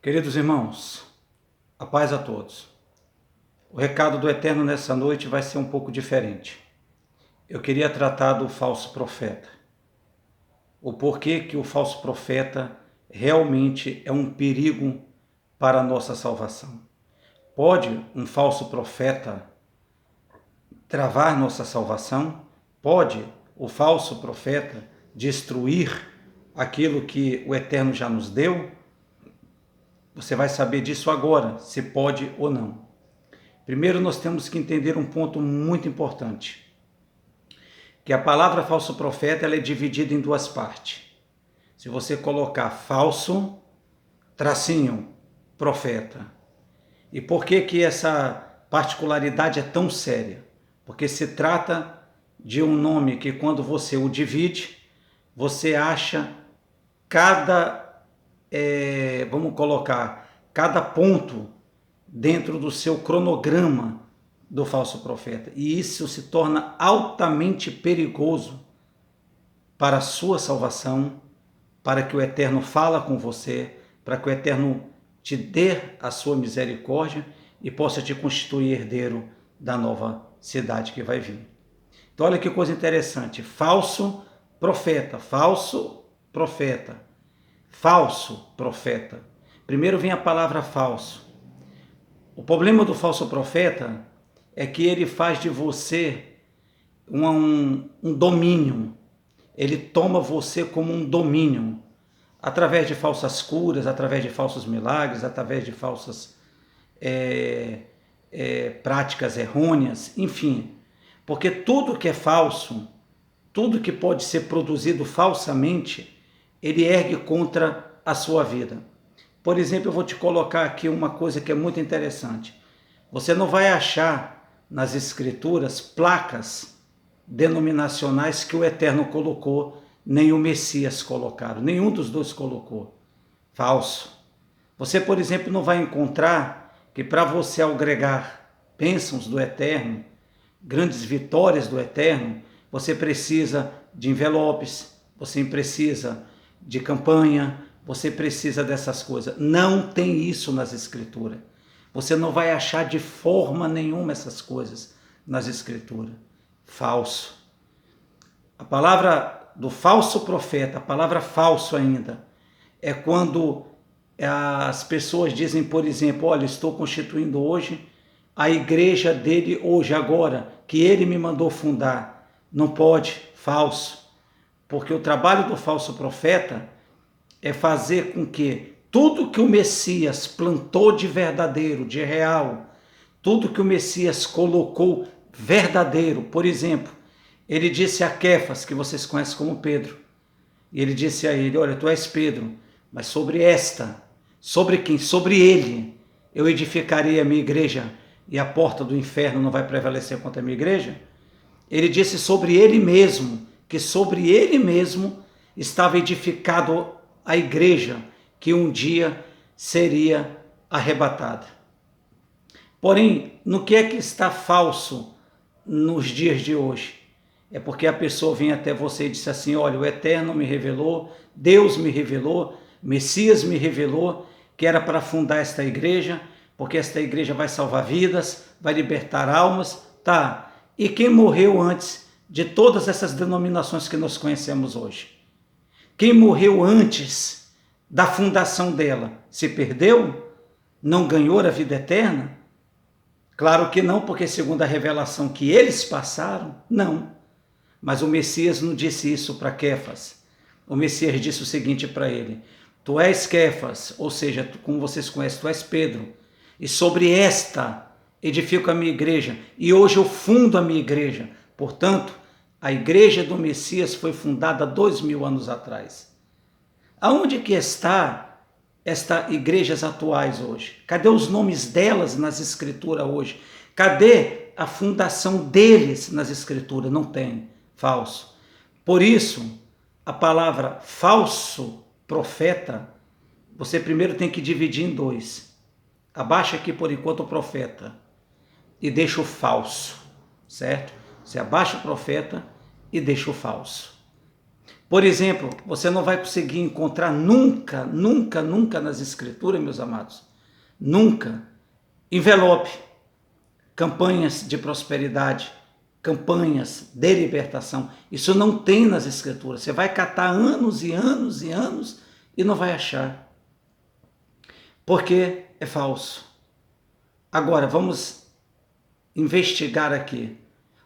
Queridos irmãos, a paz a todos. O recado do Eterno nessa noite vai ser um pouco diferente. Eu queria tratar do falso profeta. O porquê que o falso profeta realmente é um perigo para a nossa salvação. Pode um falso profeta travar nossa salvação? Pode o falso profeta destruir aquilo que o Eterno já nos deu? Você vai saber disso agora, se pode ou não. Primeiro, nós temos que entender um ponto muito importante, que a palavra falso profeta ela é dividida em duas partes. Se você colocar falso, tracinho, profeta. E por que essa particularidade é tão séria? Porque se trata de um nome que quando você o divide, você acha vamos colocar, cada ponto dentro do seu cronograma do falso profeta. E isso se torna altamente perigoso para a sua salvação, para que o Eterno fala com você, para que o Eterno te dê a sua misericórdia e possa te constituir herdeiro da nova cidade que vai vir. Então olha que coisa interessante, falso profeta, falso profeta, falso profeta. Primeiro vem a palavra falso. O problema do falso profeta é que ele faz de você um domínio. Ele toma você como um domínio, através de falsas curas, através de falsos milagres, através de falsas práticas errôneas, enfim. Porque tudo que é falso, tudo que pode ser produzido falsamente, ele ergue contra a sua vida. Por exemplo, eu vou te colocar aqui uma coisa que é muito interessante. Você não vai achar nas escrituras placas denominacionais que o Eterno colocou, nem o Messias colocaram, nenhum dos dois colocou. Falso. Você, por exemplo, não vai encontrar que para você agregar bênçãos do Eterno, grandes vitórias do Eterno, você precisa de envelopes, você precisa de campanha, você precisa dessas coisas. Não tem isso nas escrituras. Você não vai achar de forma nenhuma essas coisas nas escrituras. Falso. A palavra do falso profeta, a palavra falso ainda, é quando as pessoas dizem, por exemplo, olha, estou constituindo hoje a igreja dele hoje, agora, que ele me mandou fundar. Não pode, falso. Porque o trabalho do falso profeta é fazer com que tudo que o Messias plantou de verdadeiro, de real, tudo que o Messias colocou verdadeiro, por exemplo, ele disse a Quefas, que vocês conhecem como Pedro, e ele disse a ele, olha, tu és Pedro, mas sobre quem? Sobre ele, eu edificarei a minha igreja, e a porta do inferno não vai prevalecer contra a minha igreja. Ele disse sobre ele mesmo, que sobre ele mesmo estava edificado a igreja que um dia seria arrebatada. Porém, no que é que está falso nos dias de hoje? É porque a pessoa vem até você e diz assim, olha, o Eterno me revelou, Deus me revelou, Messias me revelou que era para fundar esta igreja, porque esta igreja vai salvar vidas, vai libertar almas, tá? E quem morreu antes de todas essas denominações que nós conhecemos hoje? Quem morreu antes da fundação dela se perdeu? Não ganhou a vida eterna? Claro que não, porque segundo a revelação que eles passaram, não. Mas o Messias não disse isso para Quefas. O Messias disse o seguinte para ele, tu és Quefas, ou seja, como vocês conhecem, tu és Pedro, e sobre esta edifico a minha igreja, e hoje eu fundo a minha igreja. Portanto, a igreja do Messias foi fundada 2000 anos atrás. Aonde que está estas igrejas atuais hoje? Cadê os nomes delas nas escrituras hoje? Cadê a fundação deles nas escrituras? Não tem. Falso. Por isso, a palavra falso profeta, você primeiro tem que dividir em dois. Abaixa aqui por enquanto o profeta e deixa o falso, certo? Você abaixa o profeta e deixa o falso. Por exemplo, você não vai conseguir encontrar nunca, nunca, nunca nas Escrituras, meus amados, nunca, envelope, campanhas de prosperidade, campanhas de libertação. Isso não tem nas Escrituras. Você vai catar anos e anos e anos e não vai achar. Porque é falso. Agora, vamos investigar aqui.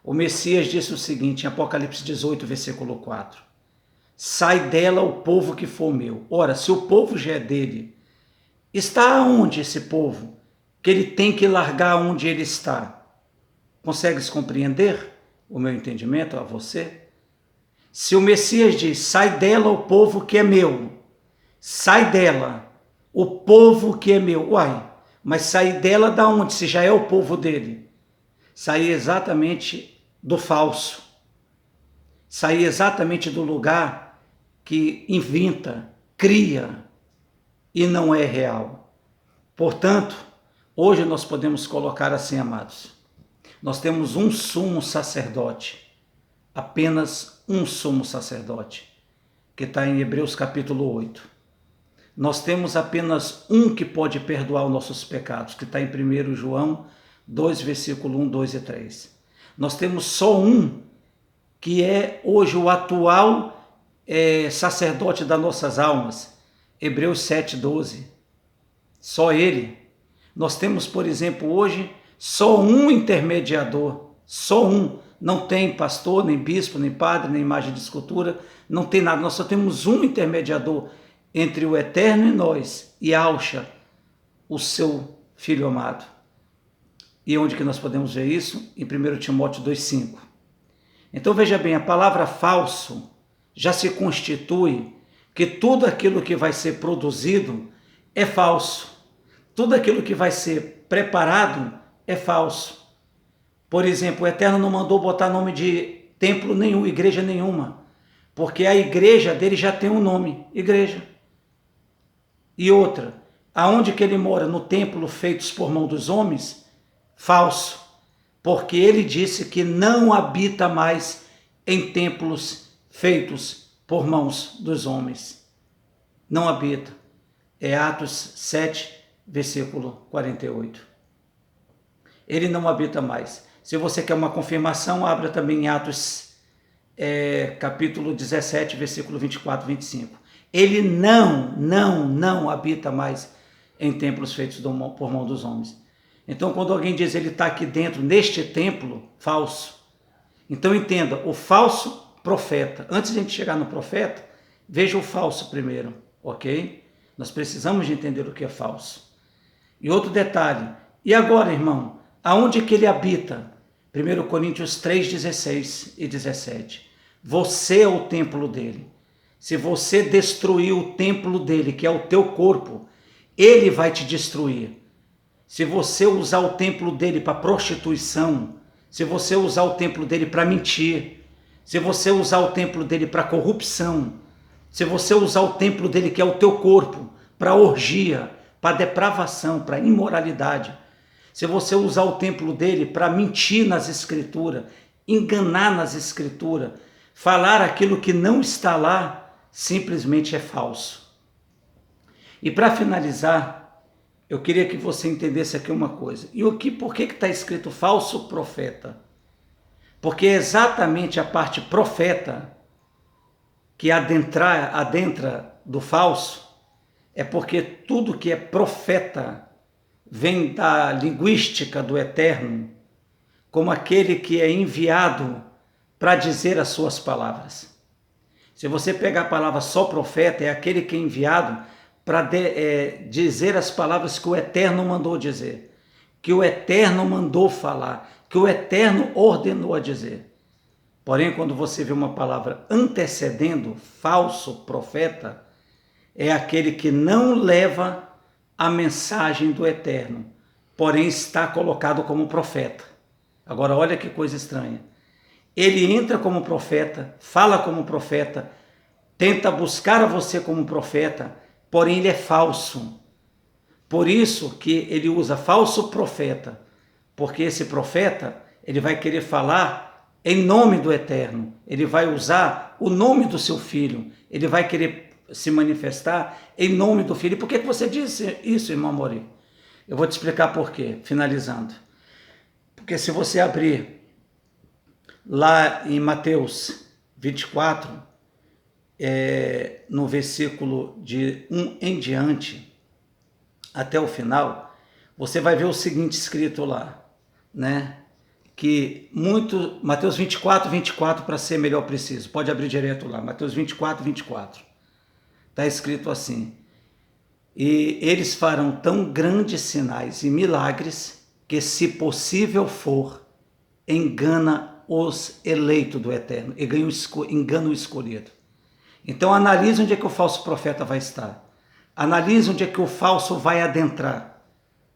O Messias disse o seguinte, em Apocalipse 18, versículo 4. Sai dela o povo que for meu. Ora, se o povo já é dele, está aonde esse povo? Que ele tem que largar onde ele está. Consegues compreender o meu entendimento a você? Se o Messias diz, sai dela o povo que é meu, sai dela o povo que é meu. Uai, mas sair dela da onde, se já é o povo dele? Sair exatamente do falso. Sair exatamente do lugar que inventa, cria e não é real. Portanto, hoje nós podemos colocar assim, amados. Nós temos um sumo sacerdote, apenas um sumo sacerdote, que está em Hebreus capítulo 8. Nós temos apenas um que pode perdoar os nossos pecados, que está em 1 João 2, versículo 1, 2 e 3. Nós temos só um, que é hoje o atual sacerdote das nossas almas, Hebreus 7, 12. Só ele. Nós temos, por exemplo, hoje, só um intermediador, só um. Não tem pastor, nem bispo, nem padre, nem imagem de escultura, não tem nada. Nós só temos um intermediador entre o Eterno e nós, e Yahshua, o seu Filho amado. E onde que nós podemos ver isso? Em 1 Timóteo 2,5. Então veja bem, a palavra falso já se constitui que tudo aquilo que vai ser produzido é falso. Tudo aquilo que vai ser preparado é falso. Por exemplo, o Eterno não mandou botar nome de templo nenhum, igreja nenhuma, porque a igreja dele já tem um nome, igreja. E outra, aonde que ele mora? No templo feitos por mão dos homens? Falso, porque ele disse que não habita mais em templos feitos por mãos dos homens. Não habita. É Atos 7, versículo 48. Ele não habita mais. Se você quer uma confirmação, abra também em Atos capítulo 17, versículo 24 e 25. Ele não habita mais em templos feitos por mão dos homens. Então, quando alguém diz ele está aqui dentro, neste templo, falso. Então, entenda, o falso profeta. Antes de a gente chegar no profeta, veja o falso primeiro, ok? Nós precisamos de entender o que é falso. E outro detalhe, e agora, irmão, aonde que ele habita? 1 Coríntios 3, 16 e 17. Você é o templo dele. Se você destruir o templo dele, que é o teu corpo, ele vai te destruir. Se você usar o templo dele para prostituição, se você usar o templo dele para mentir, se você usar o templo dele para corrupção, se você usar o templo dele, que é o teu corpo, para orgia, para depravação, para imoralidade, se você usar o templo dele para mentir nas escrituras, enganar nas escrituras, falar aquilo que não está lá, simplesmente é falso. E para finalizar, eu queria que você entendesse aqui uma coisa. E por que está escrito falso profeta? Porque é exatamente a parte profeta que adentra do falso, é porque tudo que é profeta vem da linguística do Eterno, como aquele que é enviado para dizer as suas palavras. Se você pegar a palavra só profeta, é aquele que é enviado para dizer as palavras que o Eterno mandou dizer, que o Eterno mandou falar, que o Eterno ordenou a dizer. Porém, quando você vê uma palavra antecedendo, falso profeta, é aquele que não leva a mensagem do Eterno, porém está colocado como profeta. Agora, olha que coisa estranha. Ele entra como profeta, fala como profeta, tenta buscar a você como profeta, porém ele é falso. Por isso que ele usa falso profeta, porque esse profeta, ele vai querer falar em nome do Eterno. Ele vai usar o nome do seu filho. Ele vai querer se manifestar em nome do filho. E por que você disse isso, irmão Mori? Eu vou te explicar por quê, finalizando. Porque se você abrir lá em Mateus 24, no versículo de 1 em diante, até o final, você vai ver o seguinte escrito lá, né? Que muito, Mateus 24, 24, para ser melhor preciso, pode abrir direto lá, Mateus 24, 24, está escrito assim: e eles farão tão grandes sinais e milagres que, se possível for, engana os eleitos do Eterno, engana o escolhido. Então analise onde é que o falso profeta vai estar, analise onde é que o falso vai adentrar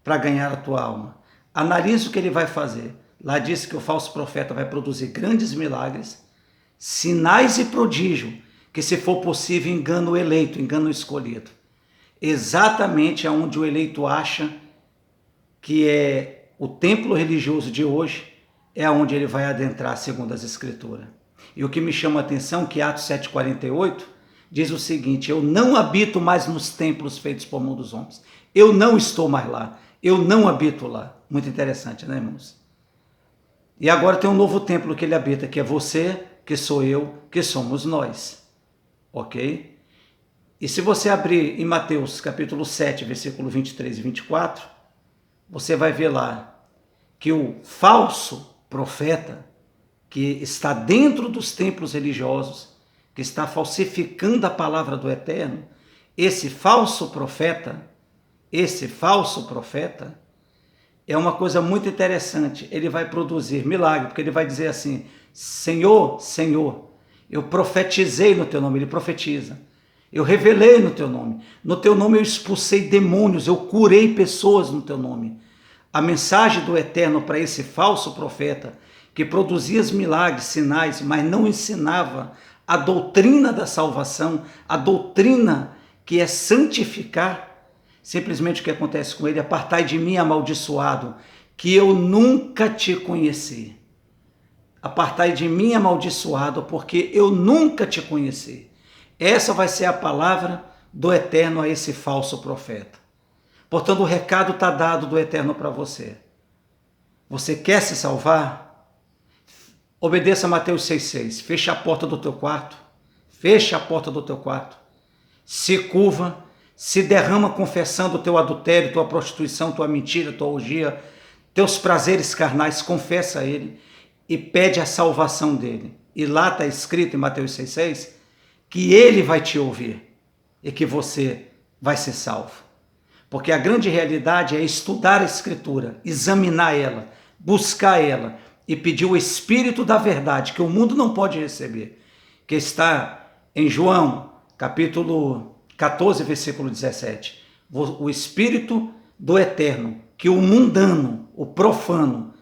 para ganhar a tua alma, analise o que ele vai fazer. Lá diz que o falso profeta vai produzir grandes milagres, sinais e prodígio, que, se for possível, engana o eleito, engana o escolhido. Exatamente aonde o eleito acha que é o templo religioso de hoje, é aonde ele vai adentrar, segundo as Escrituras. E o que me chama a atenção é que Atos 7,48 diz o seguinte: eu não habito mais nos templos feitos por mão dos homens. Eu não estou mais lá. Eu não habito lá. Muito interessante, né, irmãos? E agora tem um novo templo que ele habita, que é você, que sou eu, que somos nós. Ok? E se você abrir em Mateus capítulo 7, versículo 23 e 24, você vai ver lá que o falso profeta, que está dentro dos templos religiosos, que está falsificando a palavra do Eterno, esse falso profeta, é uma coisa muito interessante. Ele vai produzir milagre, porque ele vai dizer assim: Senhor, Senhor, eu profetizei no teu nome. Ele profetiza. Eu revelei no teu nome. No teu nome eu expulsei demônios, eu curei pessoas no teu nome. A mensagem do Eterno para esse falso profeta, que produzia milagres, sinais, mas não ensinava a doutrina da salvação, a doutrina que é santificar. Simplesmente o que acontece com ele: apartai de mim, amaldiçoado, que eu nunca te conheci. Apartai de mim, amaldiçoado, porque eu nunca te conheci. Essa vai ser a palavra do Eterno a esse falso profeta. Portanto, o recado está dado do Eterno para você. Você quer se salvar? Obedeça a Mateus 6,6. Fecha a porta do teu quarto. Fecha a porta do teu quarto. Se curva. Se derrama confessando o teu adultério, tua prostituição, tua mentira, tua orgia, teus prazeres carnais. Confessa a ele e pede a salvação dele. E lá está escrito em Mateus 6,6 que ele vai te ouvir e que você vai ser salvo. Porque a grande realidade é estudar a Escritura, examinar ela, buscar ela e pedir o Espírito da verdade, que o mundo não pode receber, que está em João, capítulo 14, versículo 17. O Espírito do Eterno, que o mundano, o profano,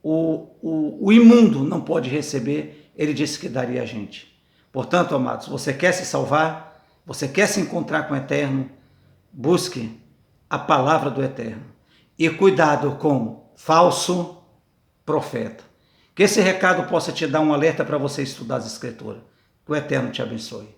o imundo não pode receber, ele disse que daria a gente. Portanto, amados, você quer se salvar? Você quer se encontrar com o Eterno? Busque a palavra do Eterno. E cuidado com falso profeta. Que esse recado possa te dar um alerta para você estudar as Escrituras. Que o Eterno te abençoe.